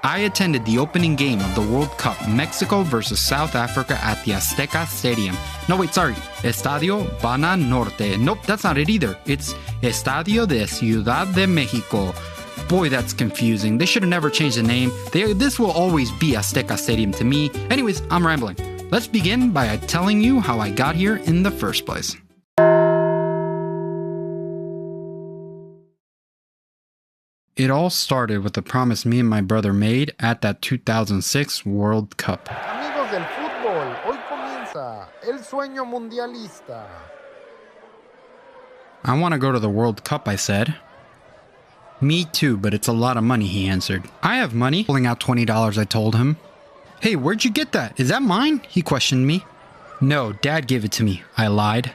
I attended the opening game of the World Cup, Mexico versus South Africa at the Azteca Stadium. No, wait, sorry. Estadio Norte. Nope, that's not it either. It's Estadio de Ciudad de Mexico. Boy, that's confusing. They should have never changed the name. This will always be Azteca Stadium to me. Anyways, I'm rambling. Let's begin by telling you how I got here in the first place. It all started with the promise me and my brother made at that 2006 World Cup. Amigos del fútbol, hoy comienza el sueño mundialista. I want to go to the World Cup, I said. Me too, but it's a lot of money, he answered. I have money. Pulling out $20, I told him. Hey, where'd you get that? Is that mine? He questioned me. No, Dad gave it to me, I lied.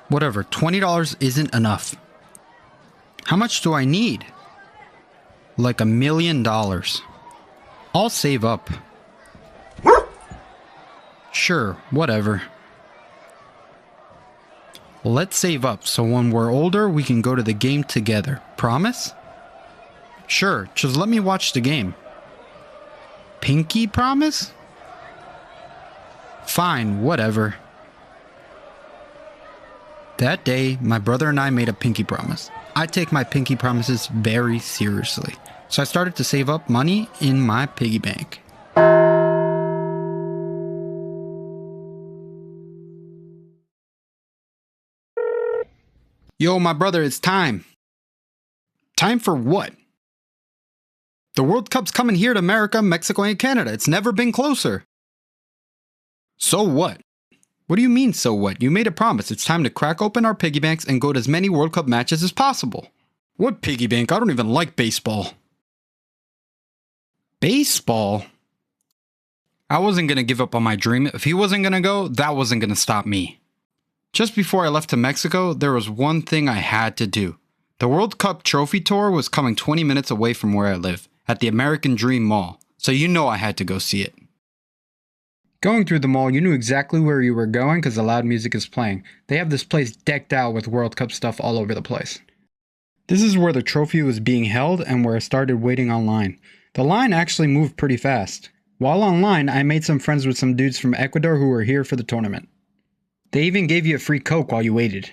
Whatever, $20 isn't enough. How much do I need? Like $1 million. I'll save up. Sure, whatever. Let's save up so when we're older we can go to the game together. Promise? Sure, just let me watch the game. Pinky promise? Fine, whatever. That day, my brother and I made a pinky promise. I take my pinky promises very seriously. So I started to save up money in my piggy bank. Yo, my brother, it's time. Time for what? The World Cup's coming here to America, Mexico, and Canada. It's never been closer. So what? What do you mean, so what? You made a promise. It's time to crack open our piggy banks and go to as many World Cup matches as possible. What piggy bank? I don't even like baseball. Baseball? I wasn't going to give up on my dream. If he wasn't going to go, that wasn't going to stop me. Just before I left to Mexico, there was one thing I had to do. The World Cup Trophy Tour was coming 20 minutes away from where I live, at the American Dream Mall, so you know I had to go see it. Going through the mall, you knew exactly where you were going because the loud music is playing. They have this place decked out with World Cup stuff all over the place. This is where the trophy was being held and where I started waiting online. The line actually moved pretty fast. While online, I made some friends with some dudes from Ecuador who were here for the tournament. They even gave you a free Coke while you waited.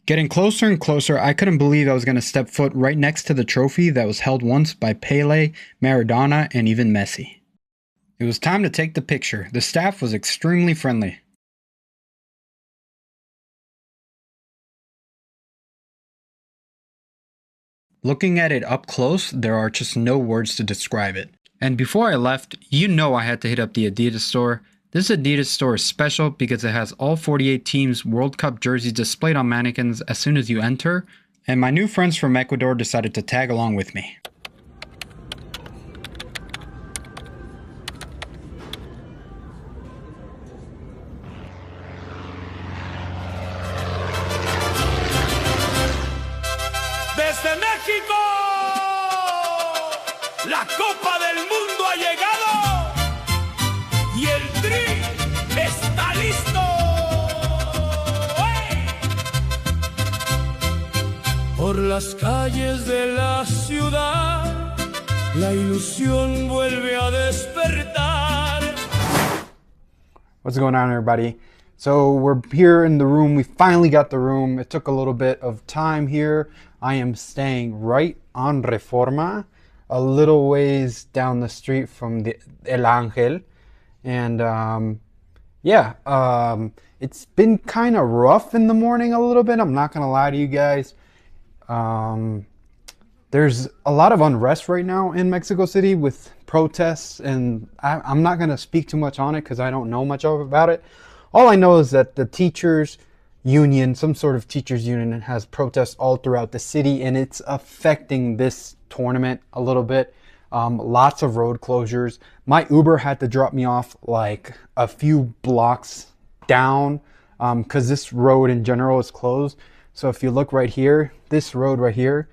Getting closer and closer, I couldn't believe I was going to step foot right next to the trophy that was held once by Pele, Maradona, and even Messi. It was time to take the picture. The staff was extremely friendly. Looking at it up close, there are just no words to describe it. And before I left, you know I had to hit up the Adidas store. This Adidas store is special because it has all 48 teams' World Cup jerseys displayed on mannequins as soon as you enter, and my new friends from Ecuador decided to tag along with me. Desde México, la Copa del Mundo ha llegado y el Tri está listo. ¡Hey! Por las calles de la ciudad, la ilusión vuelve a despertar. What's going on, everybody? So we're here in the room. We finally got the room. It took a little bit of time here. I am staying right on Reforma, a little ways down the street from the El Ángel. And it's been kind of rough in the morning a little bit. I'm not going to lie to you guys. There's a lot of unrest right now in Mexico City with protests, and I'm not going to speak too much on it because I don't know much about it. All I know is that the teachers union, some sort of teachers union, has protests all throughout the city, and it's affecting this tournament a little bit. Lots of road closures. My Uber had to drop me off like a few blocks down because this road in general is closed. So if you look right here, this road right here,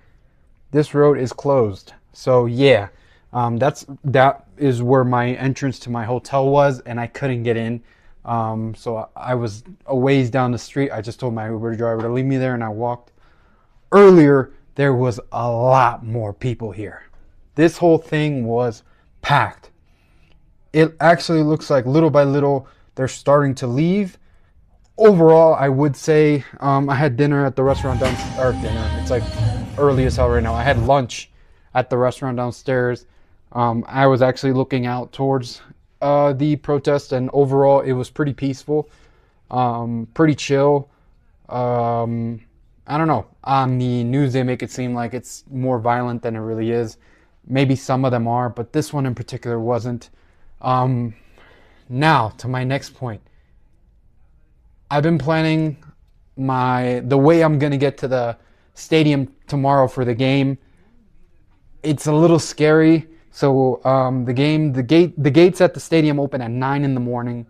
this road is closed. So yeah, that is where my entrance to my hotel was, and I couldn't get in. So I was a ways down the street. I just told my Uber driver to leave me there, and I walked. Earlier, there was a lot more people here. This whole thing was packed. It actually looks like little by little they're starting to leave. Overall, I would say I had dinner at the restaurant downstairs. Dinner. It's like early as hell right now. I had lunch at the restaurant downstairs. I was actually looking out towards the protest, and overall, it was pretty peaceful, pretty chill. I don't know. On the news, they make it seem like it's more violent than it really is. Maybe some of them are, but this one in particular wasn't. Now, to my next point. I've been planning the way I'm going to get to the stadium tomorrow for the game. It's a little scary. So the gates at the stadium open at 9 in the morning.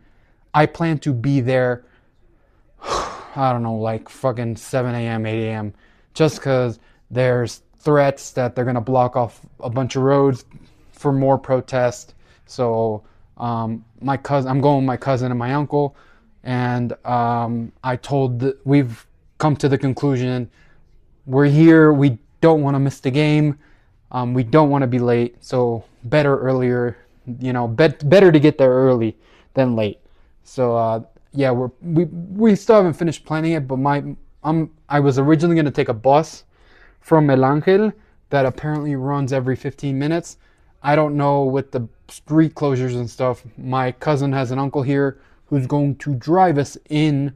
I plan to be there, I don't know, like fucking 7 a.m., 8 a.m. just because there's threats that they're going to block off a bunch of roads for more protest. So I'm going with my cousin and my uncle. And we've come to the conclusion, we're here, we don't want to miss the game, we don't want to be late, so better earlier, better to get there early than late. So yeah, we still haven't finished planning it, but I was originally going to take a bus from El Angel that apparently runs every 15 minutes. I don't know with the street closures and stuff. My cousin has an uncle here who's going to drive us in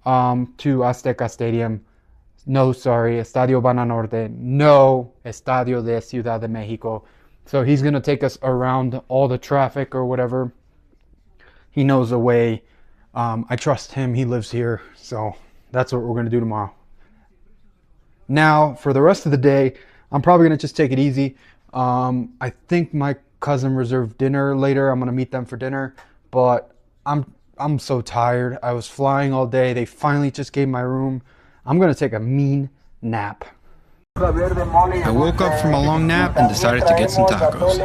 to Azteca Stadium. No, sorry, Estadio Bananorte. No, Estadio de Ciudad de Mexico. So he's going to take us around all the traffic or whatever. He knows the way. I trust him. He lives here. So that's what we're going to do tomorrow. Now, for the rest of the day, I'm probably going to just take it easy. I think my cousin reserved dinner later. I'm going to meet them for dinner. But I'm so tired. I was flying all day. They finally just gave my room. I'm going to take a mean nap. I woke up from a long nap and decided to get some tacos.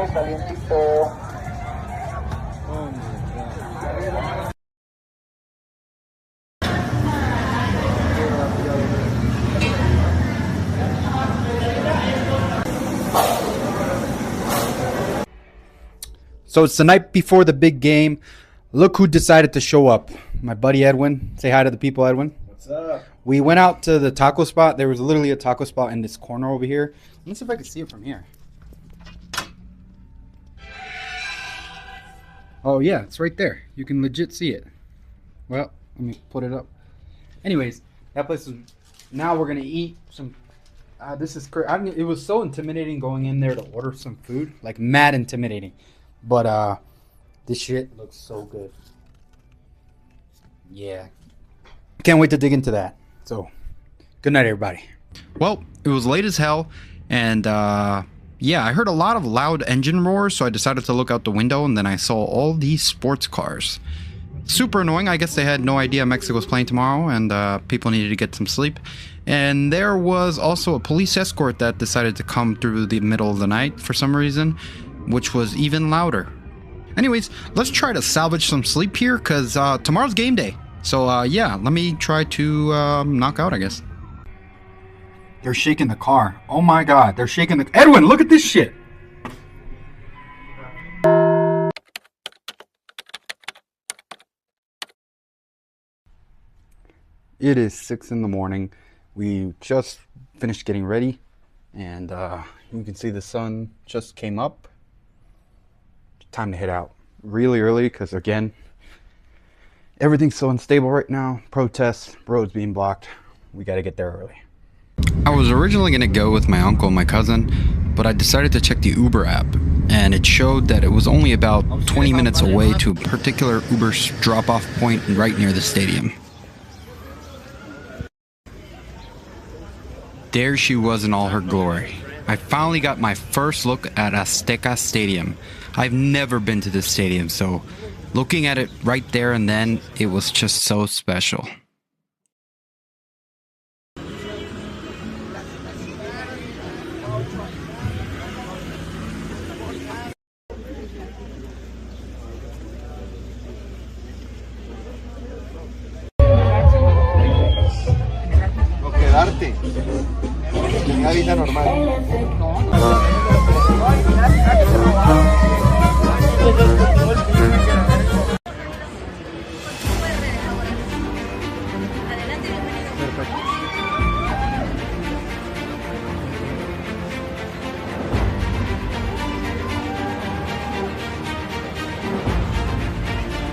So it's the night before the big game. Look who decided to show up. My buddy Edwin. Say hi to the people, Edwin. What's up? We went out to the taco spot. There was literally a taco spot in this corner over here. Let me see if I can see it from here. Oh, yeah, it's right there. You can legit see it. Well, let me put it up. Anyways, that place is... Now we're going to eat some... This is crazy. It was so intimidating going in there to order some food. Like, mad intimidating. But, this shit looks so good. Yeah. Can't wait to dig into that. So, good night, everybody. Well, it was late as hell, and yeah, I heard a lot of loud engine roars, so I decided to look out the window, and then I saw all these sports cars. Super annoying. I guess they had no idea Mexico was playing tomorrow, and people needed to get some sleep. And there was also a police escort that decided to come through the middle of the night for some reason, which was even louder. Anyways, let's try to salvage some sleep here, because tomorrow's game day. So, yeah, let me try to knock out, I guess. They're shaking the car. Oh my god, they're shaking the... Edwin, look at this shit! It is 6 in the morning. We just finished getting ready, and you can see the sun just came up. Time to head out really early, because again, everything's so unstable right now. Protests, roads being blocked. We got to get there early. I was originally going to go with my uncle and my cousin, but I decided to check the Uber app, and it showed that it was only about 20 minutes away to a particular Uber drop-off point right near the stadium. There she was in all her glory. I finally got my first look at Azteca Stadium. I've never been to this stadium, so looking at it right there and then, it was just so special. O quedarte. Una vida normal.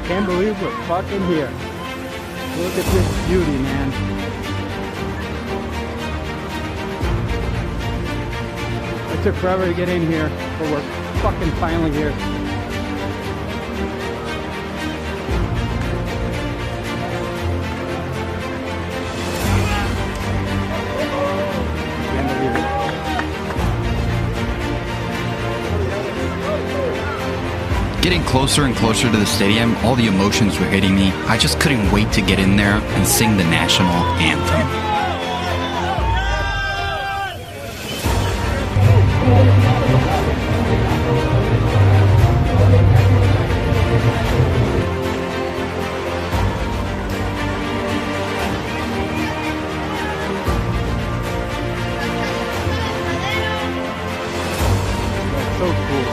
Can't believe we're fucking here. Look at this beauty, man. It took forever to get in here, but we're fucking finally here. Can't believe it. Getting closer and closer to the stadium, all the emotions were hitting me. I just couldn't wait to get in there and sing the national anthem. That's so cool.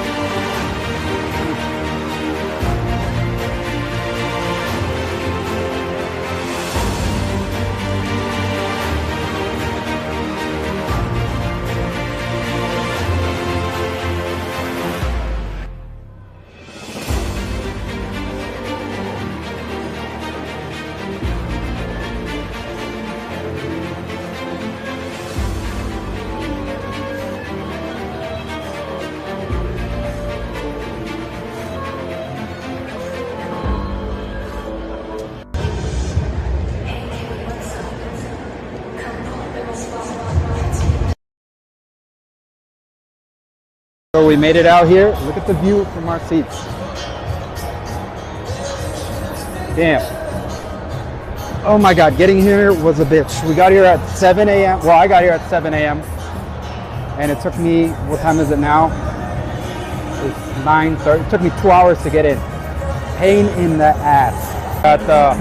So we made it out here. Look at the view from our seats. Damn. Oh my God, getting here was a bitch. We got here at 7 a.m. Well, I got here at 7 a.m. And it took me, what time is it now? It's 9:30. It took me 2 hours to get in. Pain in the ass. At the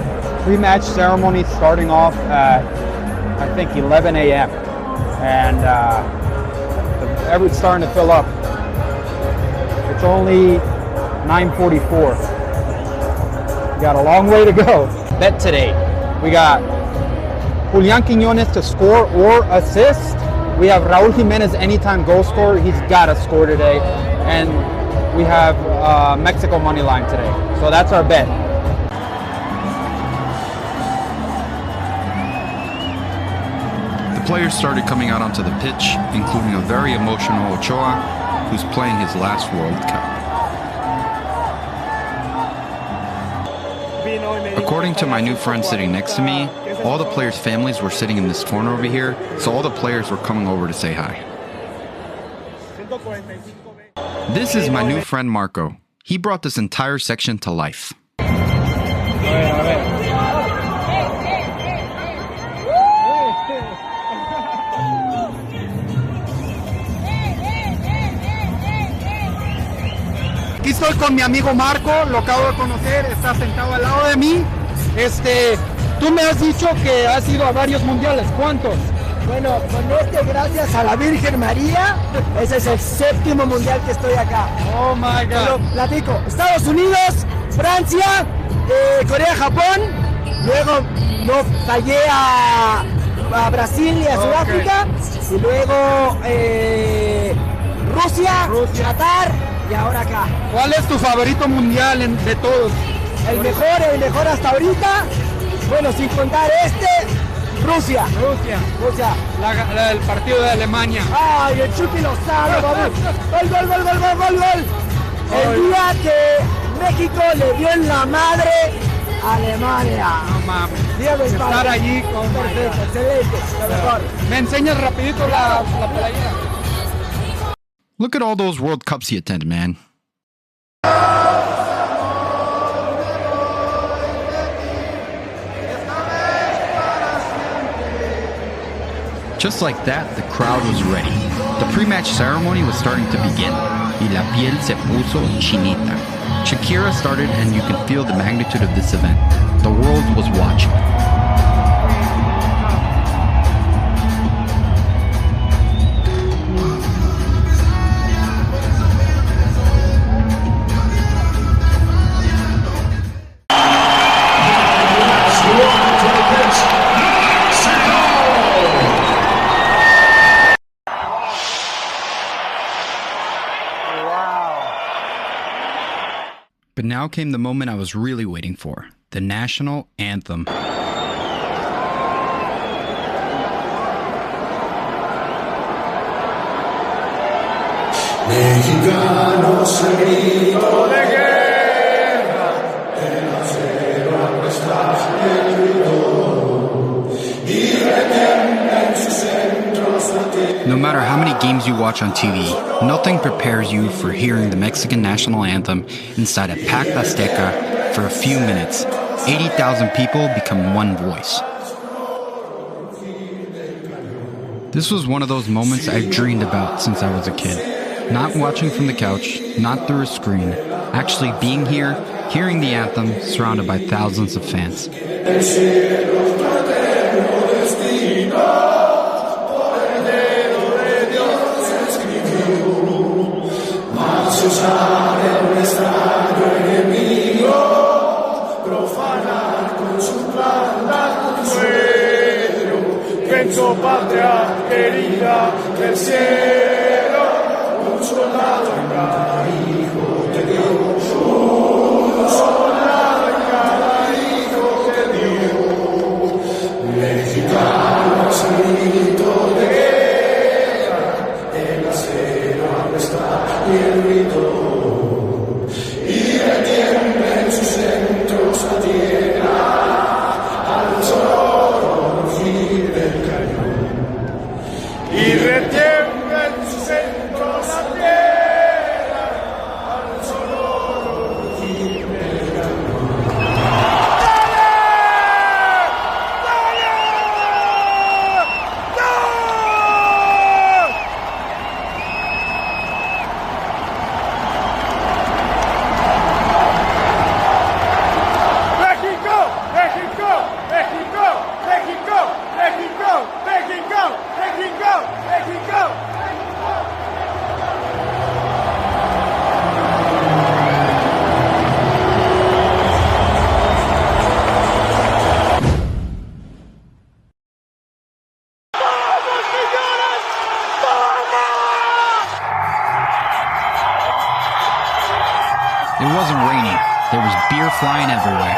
pre-match ceremony starting off at, I think, 11 a.m. And everyone's starting to fill up. It's only 9:44. We got a long way to go. Bet today. We got Julian Quiñones to score or assist. We have Raúl Jiménez anytime goal scorer. He's got to score today. And we have Mexico money line today. So that's our bet. The players started coming out onto the pitch, including a very emotional Ochoa, who's playing his last World Cup. According to my new friend sitting next to me, all the players' families were sitting in this corner over here, so all the players were coming over to say hi. This is my new friend Marco. He brought this entire section to life. Aquí estoy con mi amigo Marco, lo acabo de conocer, está sentado al lado de mí. Tú me has dicho que has ido a varios mundiales, ¿cuántos? Bueno, con gracias a la Virgen María, ese es el 7º mundial que estoy acá. Oh my God. Pero platico, Estados Unidos, Francia, Corea, Japón, luego no fallé a Brasil y a Sudáfrica, y luego Rusia, Qatar y ahora acá. ¿Cuál es tu favorito mundial de todos? El mejor hasta ahorita, bueno, sin contar Rusia. El partido de Alemania. Ay, el Chucky lo sabe, gol. El día que México le dio en la madre a Alemania. No mames. Dígame, Estar allí con... Perfecto, excelente, lo mejor. ¿Me enseñas rapidito la playera? Look at all those World Cups he attended, man. Just like that, the crowd was ready. The pre-match ceremony was starting to begin. Y la piel se puso chinita. Shakira started, and you can feel the magnitude of this event. The world was watching. But now came the moment I was really waiting for, the national anthem. Mexicanos al grito de guerra, el acero apuesta el grito, y retiembla en sus centros la tierra. No matter how many games you watch on TV, nothing prepares you for hearing the Mexican national anthem inside a packed Azteca for a few minutes. 80,000 people become one voice. This was one of those moments I've dreamed about since I was a kid. Not watching from the couch, not through a screen, actually being here, hearing the anthem, surrounded by thousands of fans. Patria querida del cielo, un soldado en cada hijo de Dios, un soldado en cada hijo de Dios. Mexicanos al grito de guerra, el acero apuesta y el grito, y retiembla en sus centros la tierra, al solo rugir del cañón. Y retiembla en su centro la tierra al sonoro rugir del cañón. ¡Dale! ¡Dale! ¡No! ¡México! ¡México! ¡México! ¡México! ¡México! ¡México! ¡México! ¡México! ¡Vamos, señores! ¡Vamos! It wasn't raining. There was beer flying everywhere.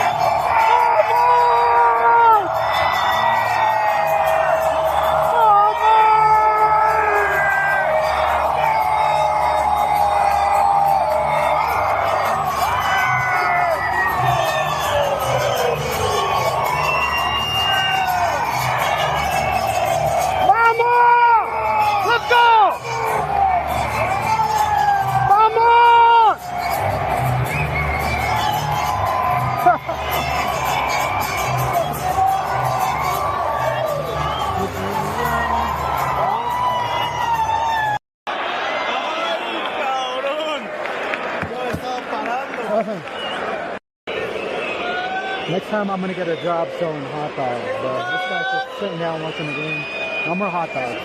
Next time I'm gonna get a job selling hot dogs, but this guy's just sitting down watching the game. No more hot dogs.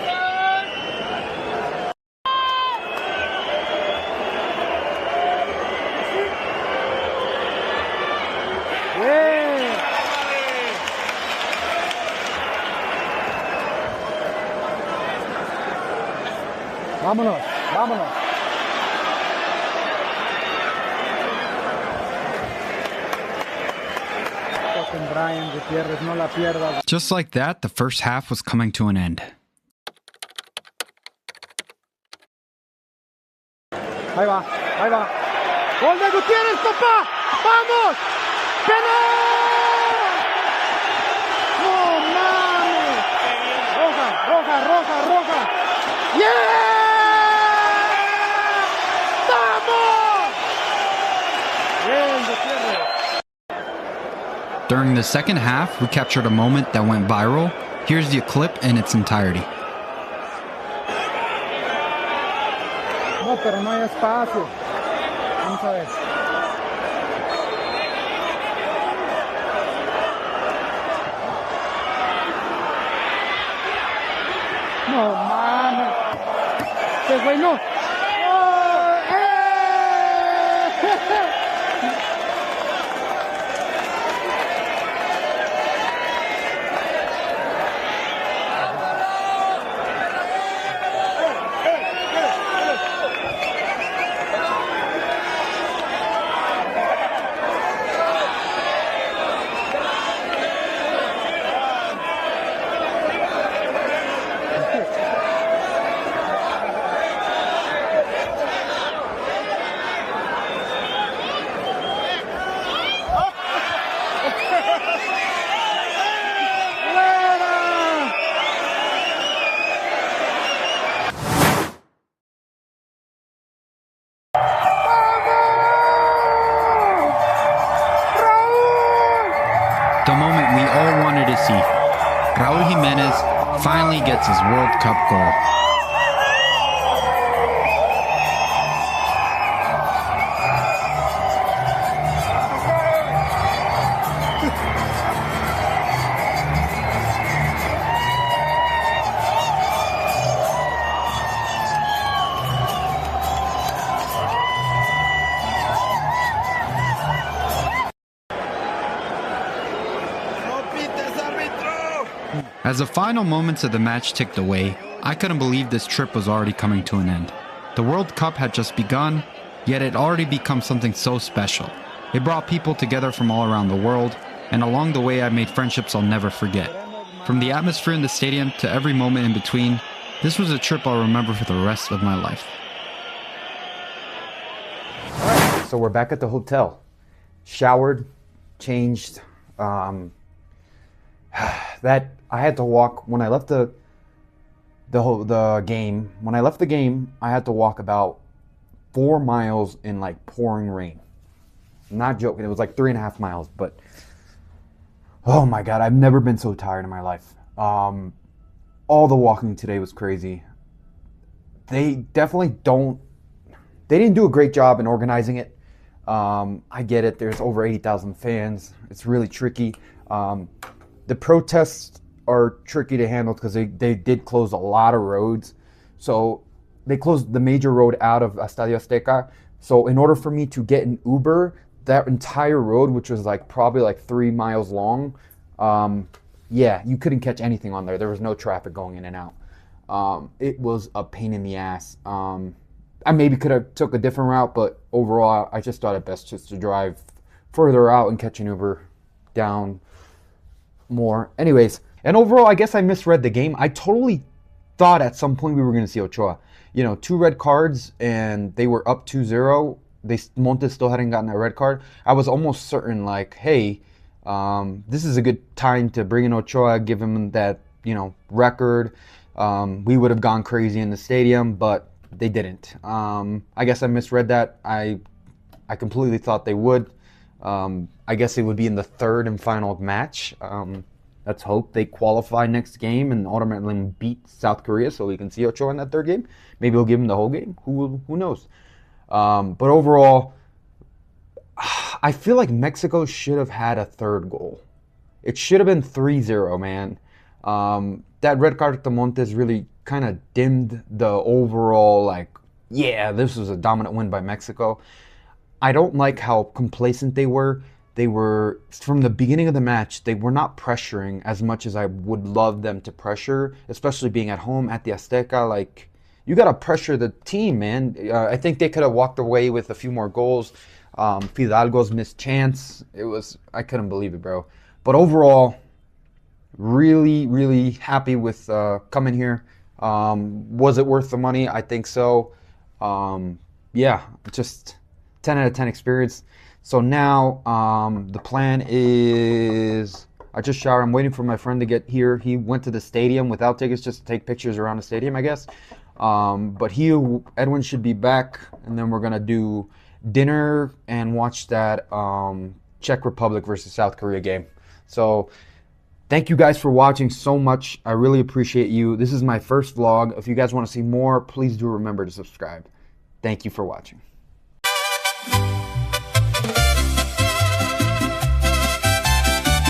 Yeah. Vámonos, vámonos. Brian Gutierrez, no la pierdas. Just like that, the first half was coming to an end. Ahí va, ahí va. ¡Gol de Gutiérrez, papá! ¡Vamos! ¡Penal! ¡No mames! Roja, roja, roja, roja. ¡Yeah! ¡Vamos! Bien, Gutiérrez. During the second half, we captured a moment that went viral. Here's the clip in its entirety. No, pero no hay espacio. Vamos a ver. No mames. ¡Qué güey no! ¡Oh! The moment we all wanted to see. Raul Jimenez finally gets his World Cup goal. As the final moments of the match ticked away, I couldn't believe this trip was already coming to an end. The World Cup had just begun, yet it already become something so special. It brought people together from all around the world, and along the way I made friendships I'll never forget. From the atmosphere in the stadium to every moment in between, this was a trip I'll remember for the rest of my life. So we're back at the hotel. Showered, changed. That I had to walk when I left the game. When I left the game, I had to walk about 4 miles in like pouring rain. I'm not joking. It was like 3.5 miles. But oh my God, I've never been so tired in my life. All the walking today was crazy. They definitely don't. They didn't do a great job in organizing it. I get it. There's over 80,000 fans. It's really tricky. The protests are tricky to handle because they did close a lot of roads. So they closed the major road out of Estadio Azteca. So in order for me to get an Uber, that entire road, which was like probably like 3 miles long, yeah, you couldn't catch anything on there. There was no traffic going in and out. It was a pain in the ass. I maybe could have took a different route, but overall, I just thought it best just to drive further out and catch an Uber down more. Anyways, and overall, I guess I misread the game. I totally thought at some point we were going to see Ochoa. You know, 2 red cards, and they were up 2-0. Montes still hadn't gotten a red card. I was almost certain, like, hey, this is a good time to bring in Ochoa, give him that, you know, record. We would have gone crazy in the stadium, but they didn't. I guess I misread that. I completely thought they would. I guess it would be in the 3rd and final match. Let's hope they qualify next game and ultimately beat South Korea so we can see Ochoa in that 3rd game. Maybe we'll give him the whole game. Who knows? But overall, I feel like Mexico should have had a 3rd goal. It should have been 3-0, man. That red card to Montes really kind of dimmed the overall, like, yeah, this was a dominant win by Mexico. I don't like how complacent they were. They were, from the beginning of the match, they were not pressuring as much as I would love them to pressure, especially being at home at the Azteca. Like, you got to pressure the team, man. I think they could have walked away with a few more goals. Fidalgo's missed chance. I couldn't believe it, bro. But overall, really, really happy with coming here. Was it worth the money? I think so. Yeah, just 10 out of 10 experience. So now the plan is, I just showered. I'm waiting for my friend to get here. He went to the stadium without tickets just to take pictures around the stadium, I guess. But Edwin should be back, and then we're going to do dinner and watch that Czech Republic versus South Korea game. So thank you guys for watching so much. I really appreciate you. This is my first vlog. If you guys want to see more, please do remember to subscribe. Thank you for watching.